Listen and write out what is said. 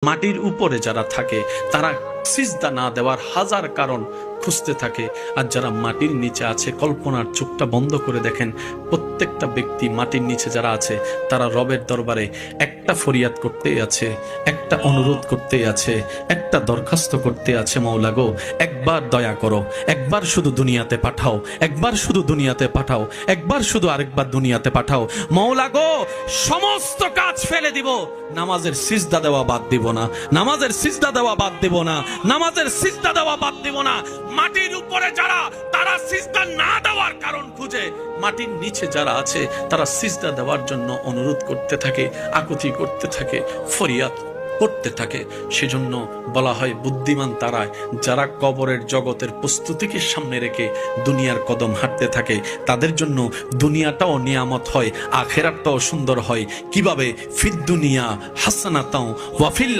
মাটির উপরে যারা থাকে তারা সিজদা না দেওয়ার হাজার কারণ খুঁজতে থাকে, আর যারা মাটির নিচে আছে কল্পনার চোখটা বন্ধ করে দেখেন প্রত্যেকটা ব্যক্তি মাটির নিচে যারা আছে তারা রবের দরবারে একটা ফরিয়াদ করতেই আছে, একটা অনুরোধ করতেই আছে, একটা দরখাস্ত করতে আছে, মৌলা গো একবার দয়া করো, একবার শুধু দুনিয়াতে পাঠাও, একবার শুধু দুনিয়াতে পাঠাও, একবার শুধু আরেকবার দুনিয়াতে পাঠাও, মৌলা গো সমস্ত কাজ ফেলে দিব, নামাজের সিজদা দেওয়া বাদ দিব না, নামাজের সিজদা দেওয়া বাদ দিব না, নামাজের সিজদা দেওয়া বাদ দিব না। মাটির উপরে যারা তারা সিজদা না দেওয়ার কারণ খুঁজে, মাটির নিচে যারা আছে তারা সিজদা দেওয়ার জন্য অনুরোধ করতে থাকে, আকুতি করতে থাকে, ফরিয়াদ করতে থাকে। সেজন্য বলা হয় বুদ্ধিমান তারা যারা কবরের জগতের প্রস্তুতিকে সামনে রেখে দুনিয়ার কদম হাঁটতে থাকে, তাদের জন্য দুনিয়াটাও নিয়ামত হয়, আখেরাতটাও সুন্দর হয়। কিভাবে? ফিদ দুনিয়া হাসানাতাও ওয়া ফিল